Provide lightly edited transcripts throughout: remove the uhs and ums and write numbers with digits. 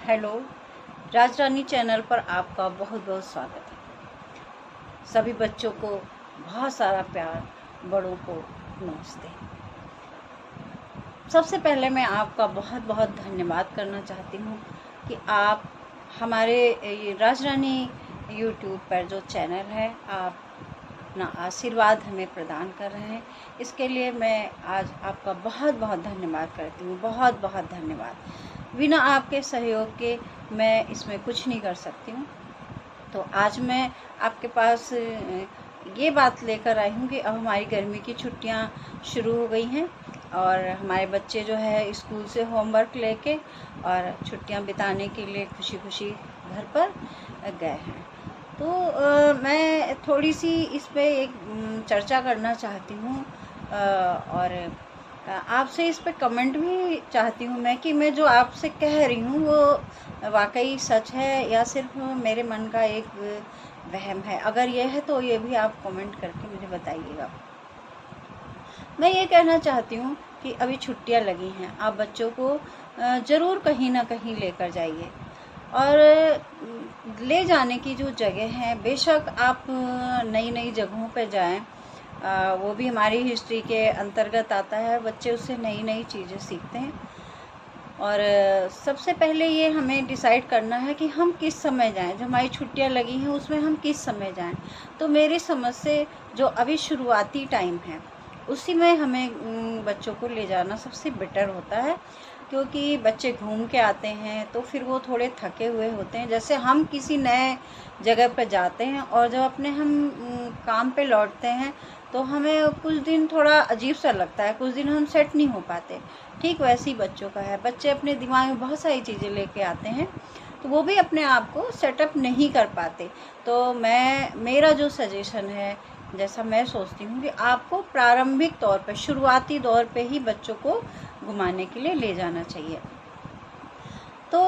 Hello, राजरानी channel पर आपका बहुत बहुत स्वागत है। सभी बच्चों को बहुत सारा प्यार, बड़ों को नमस्ते। सबसे पहले मैं आपका बहुत बहुत धन्यवाद करना चाहती हूँ कि आप हमारे ये राजरानी यूट्यूब पर जो चैनल है, आप अपना आशीर्वाद हमें प्रदान कर रहे हैं। इसके लिए मैं आज आपका बहुत बहुत धन्यवाद करती हूँ। बहुत बहुत धन्यवाद। बिना आपके सहयोग के मैं इसमें कुछ नहीं कर सकती हूँ। तो आज मैं आपके पास ये बात लेकर आई हूँ कि अब हमारी गर्मी की छुट्टियाँ शुरू हो गई हैं और हमारे बच्चे जो है स्कूल से होमवर्क लेके और छुट्टियाँ बिताने के लिए खुशी खुशी घर पर गए हैं। तो मैं थोड़ी सी इस पे एक चर्चा करना चाहती हूँ और आपसे इस पे कमेंट भी चाहती हूँ मैं कि मैं जो आपसे कह रही हूँ वो वाकई सच है या सिर्फ मेरे मन का एक वहम है। अगर यह है तो ये भी आप कमेंट करके मुझे बताइएगा। मैं ये कहना चाहती हूँ कि अभी छुट्टियाँ लगी हैं, आप बच्चों को ज़रूर कहीं ना कहीं लेकर जाइए। और ले जाने की जो जगह है, बेशक आप नई नई जगहों पर जाएं, वो भी हमारी हिस्ट्री के अंतर्गत आता है। बच्चे उससे नई नई चीज़ें सीखते हैं। और सबसे पहले ये हमें डिसाइड करना है कि हम किस समय जाएं। जो हमारी छुट्टियां लगी हैं उसमें हम किस समय जाएं। तो मेरी समझ से जो अभी शुरुआती टाइम है उसी में हमें बच्चों को ले जाना सबसे बेटर होता है, क्योंकि बच्चे घूम के आते हैं तो फिर वो थोड़े थके हुए होते हैं। जैसे हम किसी नए जगह पर जाते हैं और जब अपने हम काम पे लौटते हैं तो हमें कुछ दिन थोड़ा अजीब सा लगता है, कुछ दिन हम सेट नहीं हो पाते। ठीक वैसे ही बच्चों का है। बच्चे अपने दिमाग में बहुत सारी चीज़ें लेके आते हैं तो वो भी अपने आप को सेटअप नहीं कर पाते। तो मेरा जो सजेशन है, जैसा मैं सोचती हूँ कि आपको प्रारंभिक तौर पर, शुरुआती दौर पे ही बच्चों को घुमाने के लिए ले जाना चाहिए। तो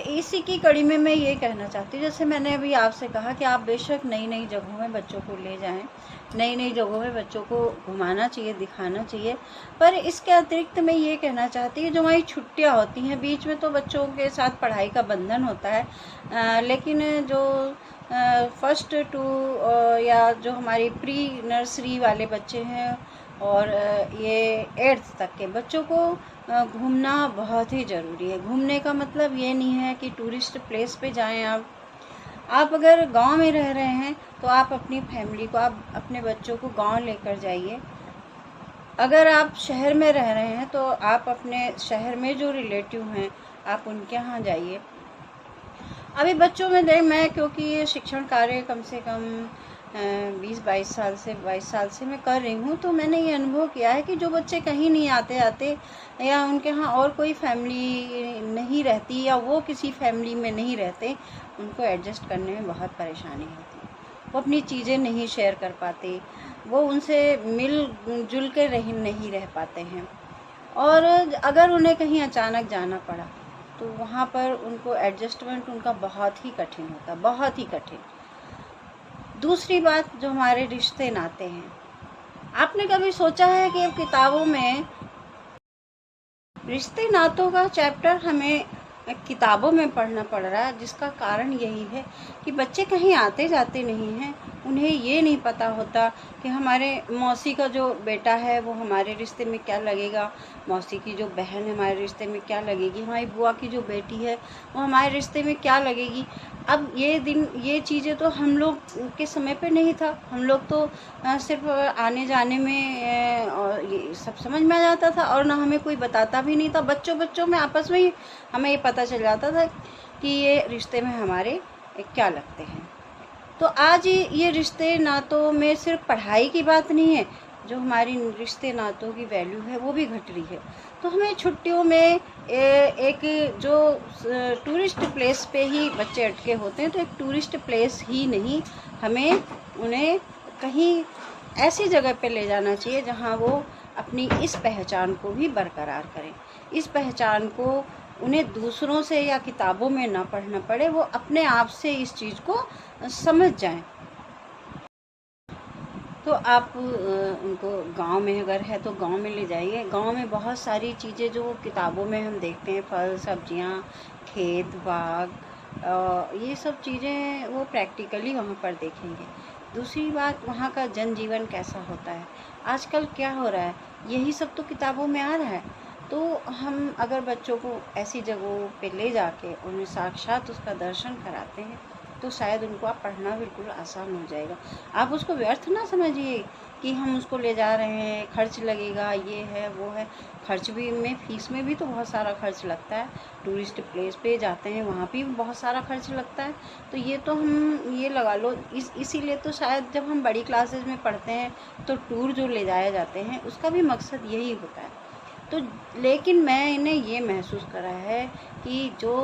इसी की कड़ी में मैं ये कहना चाहती हूँ, जैसे मैंने अभी आपसे कहा कि आप बेशक नई नई जगहों में बच्चों को ले जाएं, नई नई जगहों में बच्चों को घुमाना चाहिए, दिखाना चाहिए। पर इसके अतिरिक्त मैं ये कहना चाहती हूँ, जो हमारी छुट्टियाँ होती हैं बीच में तो बच्चों के साथ पढ़ाई का बंधन होता है, लेकिन जो फर्स्ट टू या जो हमारी प्री नर्सरी वाले बच्चे हैं और ये 8th तक के बच्चों को घूमना बहुत ही ज़रूरी है। घूमने का मतलब ये नहीं है कि टूरिस्ट प्लेस पे जाएं। आप अगर गांव में रह रहे हैं तो आप अपनी फैमिली को, आप अपने बच्चों को गांव लेकर जाइए। अगर आप शहर में रह रहे हैं तो आप अपने शहर में जो रिलेटिव हैं आप उनके यहाँ जाइए। अभी बच्चों में मैं, क्योंकि ये शिक्षण कार्य कम से कम 22 साल से मैं कर रही हूँ, तो मैंने ये अनुभव किया है कि जो बच्चे कहीं नहीं आते या उनके यहाँ और कोई फैमिली नहीं रहती या वो किसी फैमिली में नहीं रहते, उनको एडजस्ट करने में बहुत परेशानी होती है। वो अपनी चीज़ें नहीं शेयर कर पाते, वो उनसे मिल जुल के नहीं रह पाते हैं। और अगर उन्हें कहीं अचानक जाना पड़ा तो वहाँ पर उनको एडजस्टमेंट उनका बहुत ही कठिन होता, बहुत ही कठिन। दूसरी बात, जो हमारे रिश्ते नाते हैं, आपने कभी सोचा है कि किताबों में रिश्ते नातों का चैप्टर हमें किताबों में पढ़ना पड़ रहा है? जिसका कारण यही है कि बच्चे कहीं आते जाते नहीं हैं। उन्हें ये नहीं पता होता कि हमारे मौसी का जो बेटा है वो हमारे रिश्ते में क्या लगेगा, मौसी की जो बहन है हमारे रिश्ते में क्या लगेगी, हमारी बुआ की जो बेटी है वो हमारे रिश्ते में क्या लगेगी। अब ये चीज़ें तो हम लोग के समय पे नहीं था। हम लोग तो सिर्फ आने जाने में ये सब समझ में आ जाता था और ना हमें कोई बताता भी नहीं था। बच्चों में आपस में ही हमें ये पता चल जाता था कि ये रिश्ते में हमारे क्या लगते हैं। तो आज ये रिश्ते नातों में सिर्फ पढ़ाई की बात नहीं है, जो हमारी रिश्ते नातों की वैल्यू है वो भी घट रही है। तो हमें छुट्टियों में एक जो टूरिस्ट प्लेस पे ही बच्चे अटके होते हैं, तो एक टूरिस्ट प्लेस ही नहीं, हमें उन्हें कहीं ऐसी जगह पे ले जाना चाहिए जहाँ वो अपनी इस पहचान को भी बरकरार करें। इस पहचान को उन्हें दूसरों से या किताबों में ना पढ़ना पड़े, वो अपने आप से इस चीज़ को समझ जाएं। तो आप उनको गांव में अगर है तो गांव में ले जाइए। गांव में बहुत सारी चीज़ें जो किताबों में हम देखते हैं, फल सब्जियां, खेत बाग, ये सब चीज़ें वो प्रैक्टिकली वहाँ पर देखेंगे। दूसरी बात, वहाँ का जनजीवन कैसा होता है, आजकल क्या हो रहा है, यही सब तो किताबों में आ रहा है। तो हम अगर बच्चों को ऐसी जगहों पे ले जाके उन्हें साक्षात उसका दर्शन कराते हैं तो शायद उनको आप पढ़ना बिल्कुल आसान हो जाएगा। आप उसको व्यर्थ ना समझिए कि हम उसको ले जा रहे हैं, खर्च लगेगा, ये है वो है। खर्च भी में, फीस में भी तो बहुत सारा खर्च लगता है। टूरिस्ट प्लेस पे जाते हैं वहाँ भी बहुत सारा खर्च लगता है। तो ये तो हम ये लगा लो, इसीलिए तो शायद जब हम बड़ी क्लासेस में पढ़ते हैं तो टूर जो ले जाए जाते हैं उसका भी मकसद यही होता है। तो लेकिन मैंने ये महसूस करा है कि जो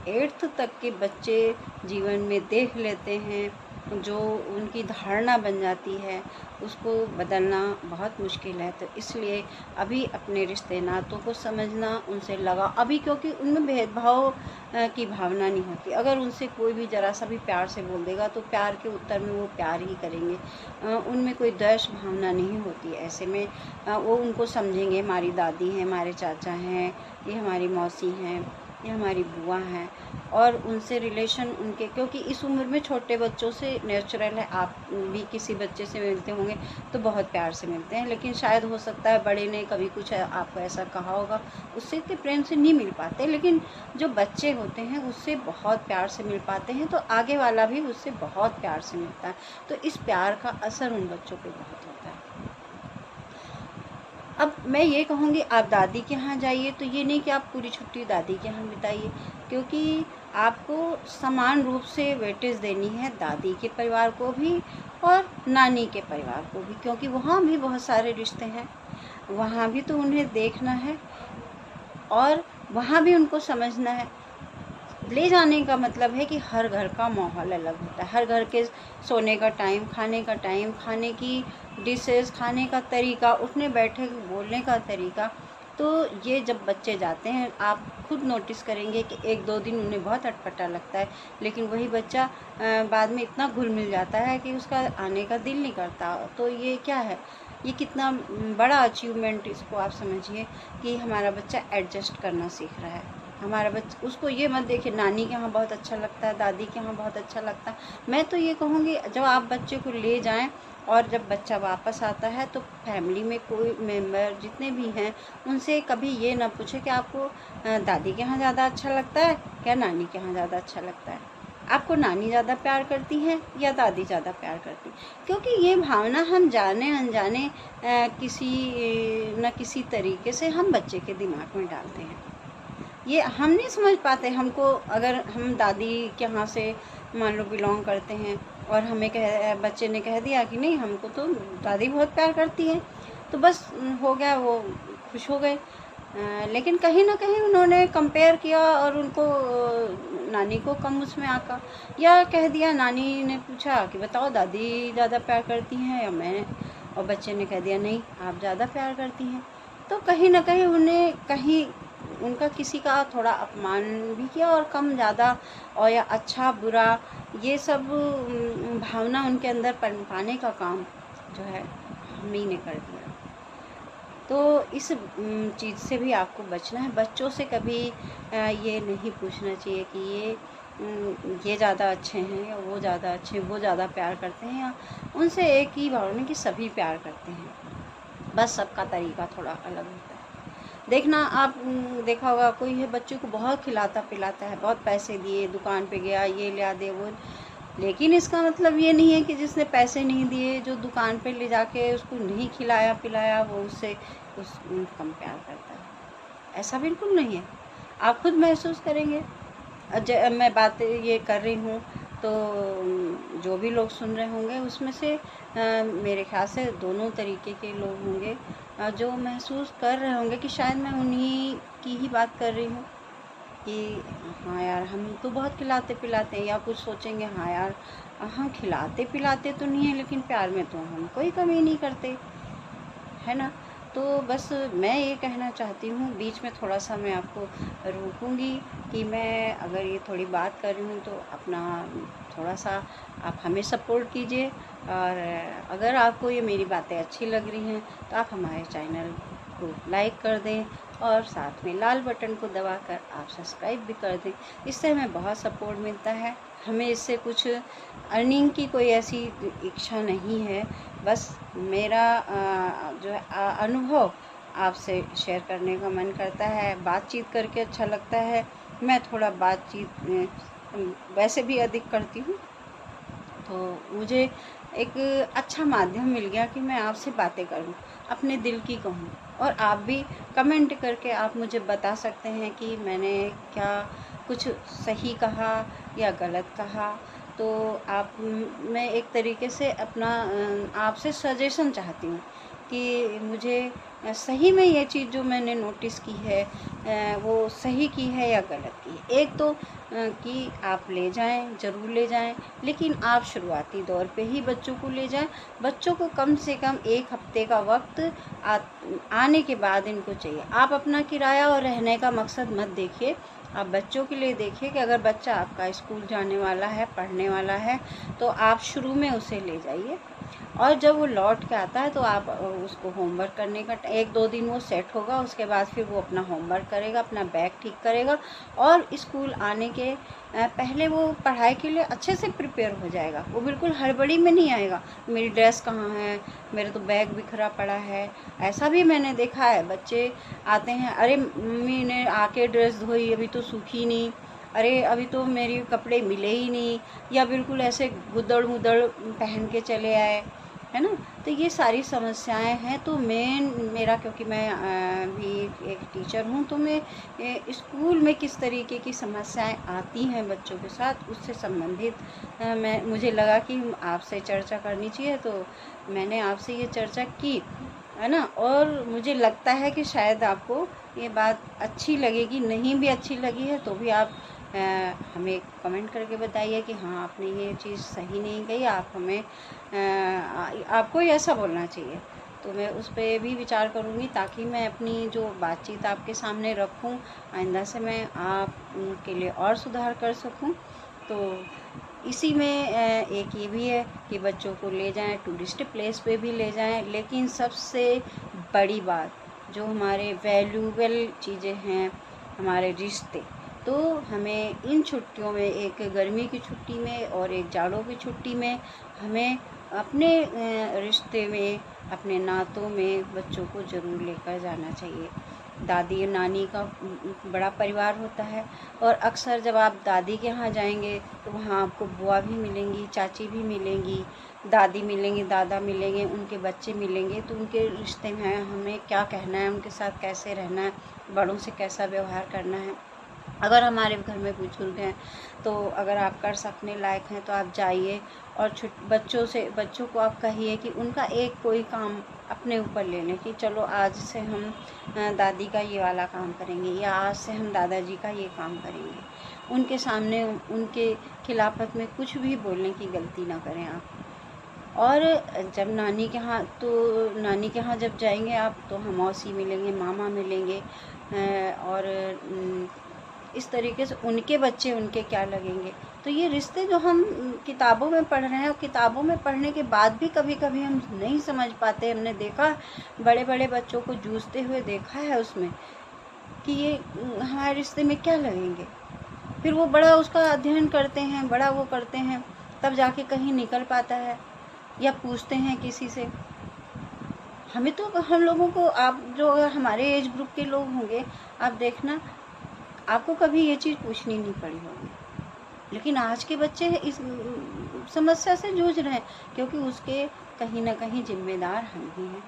8th तक के बच्चे जीवन में देख लेते हैं, जो उनकी धारणा बन जाती है, उसको बदलना बहुत मुश्किल है। तो इसलिए अभी अपने रिश्ते नातों को समझना, उनसे लगा अभी, क्योंकि उनमें भेदभाव की भावना नहीं होती। अगर उनसे कोई भी ज़रा सा भी प्यार से बोल देगा तो प्यार के उत्तर में वो प्यार ही करेंगे। उनमें कोई द्वेष भावना नहीं होती। ऐसे में वो उनको समझेंगे, हमारी दादी हैं, हमारे चाचा हैं, ये हमारी मौसी हैं, ये हमारी बुआ हैं, और उनसे रिलेशन उनके, क्योंकि इस उम्र में छोटे बच्चों से नेचुरल है। आप भी किसी बच्चे से मिलते होंगे तो बहुत प्यार से मिलते हैं, लेकिन शायद हो सकता है बड़े ने कभी कुछ आपको ऐसा कहा होगा, उससे इतने प्रेम से नहीं मिल पाते। लेकिन जो बच्चे होते हैं उससे बहुत प्यार से मिल पाते हैं, तो आगे वाला भी उससे बहुत प्यार से मिलता है। तो इस प्यार का असर उन बच्चों पे बहुत होता है। अब मैं ये कहूँगी, आप दादी के यहाँ जाइए तो ये नहीं कि आप पूरी छुट्टी दादी के यहाँ बिताइए, क्योंकि आपको समान रूप से वेटेज देनी है दादी के परिवार को भी और नानी के परिवार को भी, क्योंकि वहाँ भी बहुत सारे रिश्ते हैं, वहाँ भी तो उन्हें देखना है और वहाँ भी उनको समझना है। ले जाने का मतलब है कि हर घर का माहौल अलग होता है, हर घर के सोने का टाइम, खाने की डिशेस, खाने का तरीका, उठने बैठे बोलने का तरीका। तो ये जब बच्चे जाते हैं आप खुद नोटिस करेंगे कि 1-2 दिन उन्हें बहुत अटपटा लगता है, लेकिन वही बच्चा बाद में इतना घुल मिल जाता है कि उसका आने का दिल नहीं करता। तो ये क्या है, ये कितना बड़ा अचीवमेंट, इसको आप समझिए कि हमारा बच्चा एडजस्ट करना सीख रहा है। हमारा बच्चा, उसको ये मत देखिए नानी के यहाँ बहुत अच्छा लगता है, दादी के यहाँ बहुत अच्छा लगता है। मैं तो ये कहूँगी, जब आप बच्चे को ले जाएं और जब बच्चा वापस आता है तो फैमिली में कोई मेंबर जितने भी हैं उनसे कभी ये ना पूछे कि आपको दादी के यहाँ ज़्यादा अच्छा लगता है या नानी के यहाँ ज़्यादा अच्छा लगता है, आपको नानी ज़्यादा प्यार करती है या दादी ज़्यादा प्यार करती। क्योंकि ये भावना हम जाने अनजाने किसी न किसी तरीके से हम बच्चे के दिमाग में डालते हैं। ये हम नहीं समझ पाते। हमको, अगर हम दादी के यहाँ से मान लो बिलोंग करते हैं और हमें बच्चे ने कह दिया कि नहीं हमको तो दादी बहुत प्यार करती है, तो बस हो गया, वो खुश हो गए। लेकिन कहीं ना कहीं उन्होंने कंपेयर किया और उनको नानी को कम उसमें आका, या कह दिया, नानी ने पूछा कि बताओ दादी ज़्यादा प्यार करती हैं या मैं, और बच्चे ने कह दिया नहीं आप ज़्यादा प्यार करती हैं। तो कहीं ना कहीं उन्हें कहीं उनका किसी का थोड़ा अपमान भी किया, और कम ज़्यादा और या अच्छा बुरा ये सब भावना उनके अंदर पाने का काम जो है हम ही ने कर दिया। तो इस चीज़ से भी आपको बचना है। बच्चों से कभी ये नहीं पूछना चाहिए कि ये ज़्यादा अच्छे हैं या वो ज़्यादा अच्छे हैं, वो ज़्यादा प्यार करते हैं, या उनसे एक ही भावना कि सभी प्यार करते हैं, बस सबका तरीका थोड़ा अलग होता है। देखना, आप देखा होगा कोई है बच्चों को बहुत खिलाता पिलाता है, बहुत पैसे दिए, दुकान पे गया, ये लिया दे वो, लेकिन इसका मतलब ये नहीं है कि जिसने पैसे नहीं दिए, जो दुकान पे ले जाके उसको नहीं खिलाया पिलाया, वो उससे कम प्यार करता है। ऐसा बिल्कुल नहीं है, आप खुद महसूस करेंगे। मैं बात ये कर रही हूँ तो जो भी लोग सुन रहे होंगे उसमें से मेरे ख्याल से दोनों तरीके के लोग होंगे जो महसूस कर रहे होंगे कि शायद मैं उन्हीं की ही बात कर रही हूँ कि हाँ यार हम तो बहुत खिलाते पिलाते हैं, या कुछ सोचेंगे हाँ यार हम खिलाते पिलाते तो नहीं है लेकिन प्यार में तो हम कोई कमी नहीं करते, है ना। तो बस मैं ये कहना चाहती हूँ, बीच में थोड़ा सा मैं आपको रोकूंगी कि मैं अगर ये थोड़ी बात कर रही हूँ तो अपना थोड़ा सा आप हमें सपोर्ट कीजिए, और अगर आपको ये मेरी बातें अच्छी लग रही हैं तो आप हमारे चैनल को लाइक कर दें और साथ में लाल बटन को दबाकर आप सब्सक्राइब भी कर दें। इससे हमें बहुत सपोर्ट मिलता है। हमें इससे कुछ अर्निंग की कोई ऐसी इच्छा नहीं है, बस मेरा जो है अनुभव आपसे शेयर करने का मन करता है। बातचीत करके अच्छा लगता है। मैं थोड़ा बातचीत वैसे भी अधिक करती हूँ, तो मुझे एक अच्छा माध्यम मिल गया कि मैं आपसे बातें करूं, अपने दिल की कहूं, और आप भी कमेंट करके आप मुझे बता सकते हैं कि मैंने क्या कुछ सही कहा या गलत कहा। तो आप मैं एक तरीके से अपना आपसे सजेशन चाहती हूँ कि मुझे सही में ये चीज़ जो मैंने नोटिस की है वो सही की है या गलत की है। एक तो कि आप ले जाएं, ज़रूर ले जाएं, लेकिन आप शुरुआती दौर पे ही बच्चों को ले जाएं। बच्चों को कम से कम 1 हफ्ते का वक्त आने के बाद इनको चाहिए। आप अपना किराया और रहने का मकसद मत देखिए, आप बच्चों के लिए देखिए कि अगर बच्चा आपका स्कूल जाने वाला है, पढ़ने वाला है, तो आप शुरू में उसे ले जाइए, और जब वो लौट के आता है तो आप उसको होमवर्क करने का 1-2 दिन वो सेट होगा, उसके बाद फिर वो अपना होमवर्क करेगा, अपना बैग ठीक करेगा, और स्कूल आने के पहले वो पढ़ाई के लिए अच्छे से प्रिपेयर हो जाएगा। वो बिल्कुल हड़बड़ी में नहीं आएगा, मेरी ड्रेस कहाँ है, मेरा तो बैग बिखरा पड़ा है। ऐसा भी मैंने देखा है, बच्चे आते हैं, अरे मम्मी ने आके ड्रेस धोई, अभी तो सूखी नहीं, अरे अभी तो मेरे कपड़े मिले ही नहीं, या बिल्कुल ऐसे गुदड़ मुदड़ पहन के चले आए, है ना। तो ये सारी समस्याएं हैं। तो मेरा क्योंकि मैं भी एक टीचर हूँ, तो मैं स्कूल में किस तरीके की समस्याएं आती हैं बच्चों के साथ, उससे संबंधित मुझे लगा कि आपसे चर्चा करनी चाहिए, तो मैंने आपसे ये चर्चा की, है ना। और मुझे लगता है कि शायद आपको ये बात अच्छी लगेगी, नहीं भी अच्छी लगी है तो भी आप हमें कमेंट करके बताइए कि हाँ, आपने ये चीज़ सही नहीं कही, आप हमें आपको ही ऐसा बोलना चाहिए। तो मैं उस पर भी विचार करूँगी, ताकि मैं अपनी जो बातचीत आपके सामने रखूँ, आइंदा से मैं आपके लिए और सुधार कर सकूँ। तो इसी में एक ये भी है कि बच्चों को ले जाएं, टूरिस्ट प्लेस पे भी ले जाएं, लेकिन सबसे बड़ी बात जो हमारे वैल्यूएबल चीज़ें हैं, हमारे रिश्ते, तो हमें इन छुट्टियों में, एक गर्मी की छुट्टी में और एक जाड़ों की छुट्टी में, हमें अपने रिश्ते में, अपने नातों में बच्चों को ज़रूर लेकर जाना चाहिए। दादी नानी का बड़ा परिवार होता है, और अक्सर जब आप दादी के यहाँ जाएंगे तो वहाँ आपको बुआ भी मिलेंगी, चाची भी मिलेंगी, दादी मिलेंगी, दादा मिलेंगे, उनके बच्चे मिलेंगे। तो उनके रिश्ते में हमें क्या कहना है, उनके साथ कैसे रहना है, बड़ों से कैसा व्यवहार करना है। अगर हमारे घर में बुजुर्ग हैं तो अगर आप कर सकने लायक हैं तो आप जाइए, और बच्चों को आप कहिए कि उनका एक कोई काम अपने ऊपर ले लें, कि चलो आज से हम दादी का ये वाला काम करेंगे, या आज से हम दादाजी का ये काम करेंगे। उनके सामने उनके खिलाफत में कुछ भी बोलने की गलती ना करें आप। और जब नानी के यहाँ जब जाएंगे आप, तो हम मौसी मिलेंगे, मामा मिलेंगे, और इस तरीके से उनके बच्चे उनके क्या लगेंगे। तो ये रिश्ते जो हम किताबों में पढ़ रहे हैं, और किताबों में पढ़ने के बाद भी कभी कभी हम नहीं समझ पाते। हमने देखा, बड़े बड़े बच्चों को जूझते हुए देखा है उसमें, कि ये हमारे रिश्ते में क्या लगेंगे। फिर वो बड़ा उसका अध्ययन करते हैं, बड़ा वो करते हैं, तब जाके कहीं निकल पाता है, या पूछते हैं किसी से। हमें तो, हम लोगों को, आप जो हमारे एज ग्रुप के लोग होंगे, आप देखना, आपको कभी ये चीज़ पूछनी नहीं पड़ी होगी। लेकिन आज के बच्चे इस समस्या से जूझ रहे हैं, क्योंकि उसके कहीं ना कहीं जिम्मेदार हम ही हैं।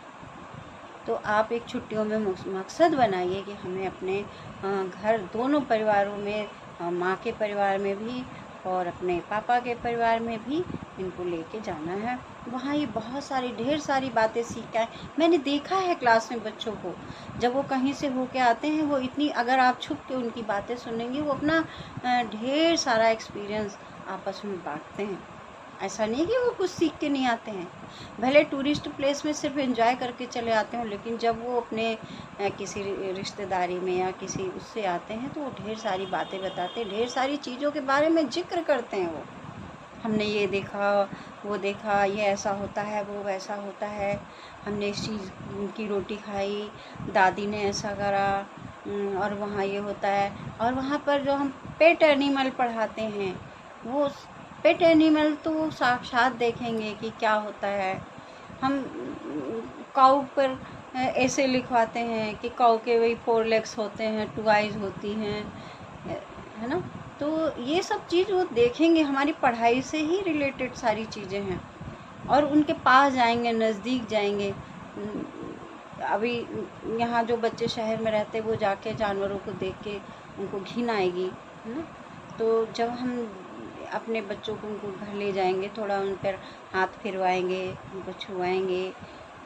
तो आप एक छुट्टियों में मकसद बनाइए कि हमें अपने घर, दोनों परिवारों में, माँ के परिवार में भी और अपने पापा के परिवार में भी इनको लेके जाना है। वहाँ ये बहुत सारी, ढेर सारी बातें सीख के आए। मैंने देखा है क्लास में बच्चों को, जब वो कहीं से होके आते हैं, वो इतनी, अगर आप छुप के उनकी बातें सुनेंगे, वो अपना ढेर सारा एक्सपीरियंस आपस में बांटते हैं। ऐसा नहीं कि वो कुछ सीख के नहीं आते हैं। भले टूरिस्ट प्लेस में सिर्फ एंजॉय करके चले आते हैं, लेकिन जब वो अपने किसी रिश्तेदारी में या किसी उससे आते हैं तो वो ढेर सारी बातें बताते हैं, ढेर सारी चीज़ों के बारे में जिक्र करते हैं। वो हमने ये देखा, वो देखा, ये ऐसा होता है, वो वैसा होता है, हमने इस चीज़ की रोटी खाई, दादी ने ऐसा करा, और वहाँ ये होता है। और वहाँ पर जो हम पेट एनिमल पढ़ाते हैं, वो पेट एनिमल तो वो साक्षात देखेंगे कि क्या होता है। हम काऊ पर ऐसे लिखवाते हैं कि काऊ के वही 4 लेग्स होते हैं, 2 आइज़ होती हैं, है ना। तो ये सब चीज़ वो देखेंगे, हमारी पढ़ाई से ही रिलेटेड सारी चीज़ें हैं, और उनके पास जाएंगे, नज़दीक जाएंगे। अभी यहाँ जो बच्चे शहर में रहते हैं वो जाके जानवरों को देख के उनको घिन आएगी, है ना। तो जब हम अपने बच्चों को उनको घर ले जाएंगे, थोड़ा उन पर हाथ फिरवाएंगे, उनको छुआएंगे,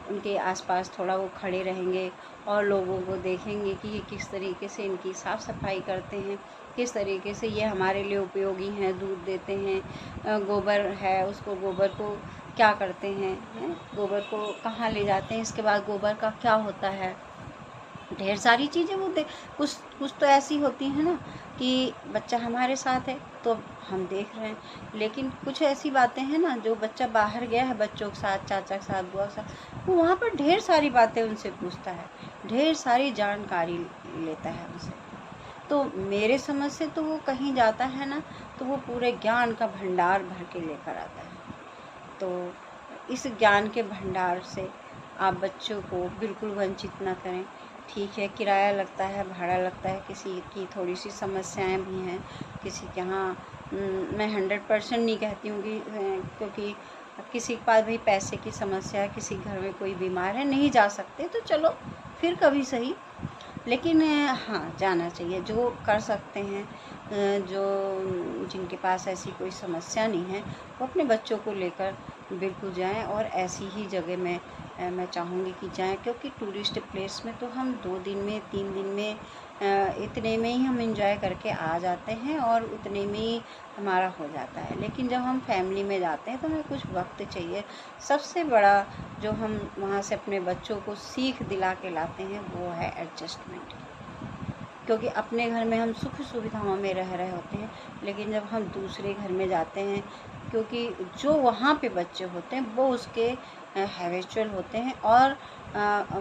उनके आसपास थोड़ा वो खड़े रहेंगे और लोगों को देखेंगे कि ये किस तरीके से इनकी साफ़ सफाई करते हैं, किस तरीके से ये हमारे लिए उपयोगी हैं, दूध देते हैं, गोबर है उसको, गोबर को क्या करते हैं, गोबर को कहाँ ले जाते हैं, इसके बाद गोबर का क्या होता है। ढेर सारी चीज़ें वो कुछ तो ऐसी होती हैं ना कि बच्चा हमारे साथ है तो हम देख रहे हैं, लेकिन कुछ ऐसी बातें हैं ना, जो बच्चा बाहर गया है बच्चों के साथ, चाचा के साथ, बुआ के साथ, वो वहाँ पर ढेर सारी बातें उनसे पूछता है, ढेर सारी जानकारी लेता है उनसे। तो मेरे समझ से तो वो कहीं जाता है ना तो वो पूरे ज्ञान का भंडार भर के लेकर आता है। तो इस ज्ञान के भंडार से आप बच्चों को बिल्कुल वंचित ना करें। ठीक है, किराया लगता है, भाड़ा लगता है, किसी की थोड़ी सी समस्याएं भी हैं, किसी के यहाँ मैं 100% नहीं कहती हूँ कि क्योंकि किसी के पास भी पैसे की समस्या है, किसी घर में कोई बीमार है, नहीं जा सकते तो चलो फिर कभी सही, लेकिन हाँ जाना चाहिए। जो कर सकते हैं, जो जिनके पास ऐसी कोई समस्या नहीं है, वो अपने बच्चों को लेकर बिल्कुल जाएं, और ऐसी ही जगह में मैं चाहूँगी कि जाएं, क्योंकि टूरिस्ट प्लेस में तो हम 2 दिन में 3 दिन में इतने में ही हम एंजॉय करके आ जाते हैं और उतने में ही हमारा हो जाता है। लेकिन जब हम फैमिली में जाते हैं तो हमें कुछ वक्त चाहिए। सबसे बड़ा जो हम वहाँ से अपने बच्चों को सीख दिला के लाते हैं वो है एडजस्टमेंट, क्योंकि अपने घर में हम सुख सुविधाओं में रह रहे होते हैं, लेकिन जब हम दूसरे घर में जाते हैं, क्योंकि जो वहाँ पे बच्चे होते हैं वो उसके हैबिचुअल होते हैं, और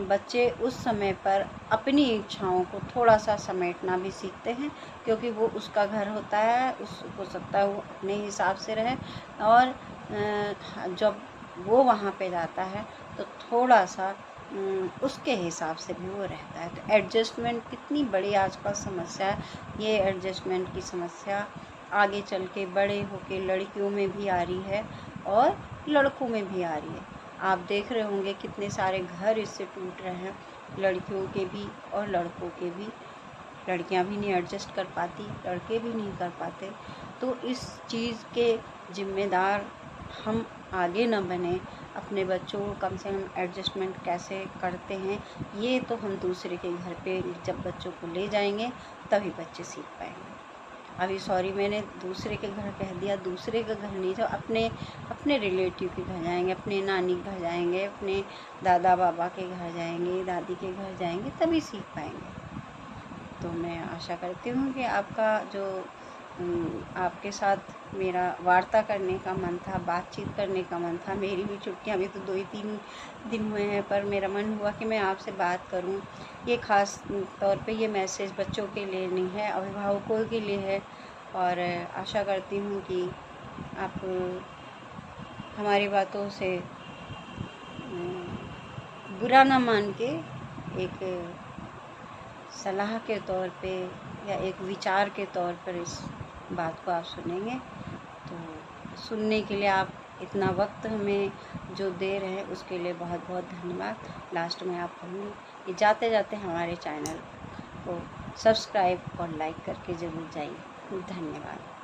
बच्चे उस समय पर अपनी इच्छाओं को थोड़ा सा समेटना भी सीखते हैं, क्योंकि वो उसका घर होता है, हो सकता है वो अपने हिसाब से रहे, और जब वो वहाँ पे जाता है तो थोड़ा सा उसके हिसाब से भी वो रहता है। तो एडजस्टमेंट कितनी बड़ी आजकल समस्या है। ये एडजस्टमेंट की समस्या आगे चल के बड़े होके लड़कियों में भी आ रही है और लड़कों में भी आ रही है। आप देख रहे होंगे कितने सारे घर इससे टूट रहे हैं, लड़कियों के भी और लड़कों के भी। लड़कियां भी नहीं एडजस्ट कर पाती, लड़के भी नहीं कर पाते। तो इस चीज़ के जिम्मेदार हम आगे न बने, अपने बच्चों को कम से कम एडजस्टमेंट कैसे करते हैं ये तो हम दूसरे के घर पे जब बच्चों को ले जाएंगे तभी बच्चे सीख पाएंगे। अभी सॉरी मैंने दूसरे के घर कह दिया, दूसरे के घर नहीं, तो अपने रिलेटिव के घर जाएंगे, अपने नानी के घर जाएंगे, अपने दादा बाबा के घर जाएंगे, दादी के घर जाएंगे, तभी सीख पाएंगे। तो मैं आशा करती हूँ कि आपका जो आपके साथ मेरा वार्ता करने का मन था, बातचीत करने का मन था। मेरी भी छुट्टियाँ अभी तो 2-3 दिन हुए हैं, पर मेरा मन हुआ कि मैं आपसे बात करूं। ये ख़ास तौर पे ये मैसेज बच्चों के लिए नहीं है, अभिभावकों के लिए है, और आशा करती हूँ कि आप हमारी बातों से बुरा ना मान के एक सलाह के तौर पे या एक विचार के तौर पर इस बात को आप सुनेंगे। तो सुनने के लिए आप इतना वक्त हमें जो दे रहे हैं उसके लिए बहुत बहुत धन्यवाद। लास्ट में आप कहूँगी कि जाते जाते हमारे चैनल को सब्सक्राइब और लाइक करके ज़रूर जाइए। धन्यवाद।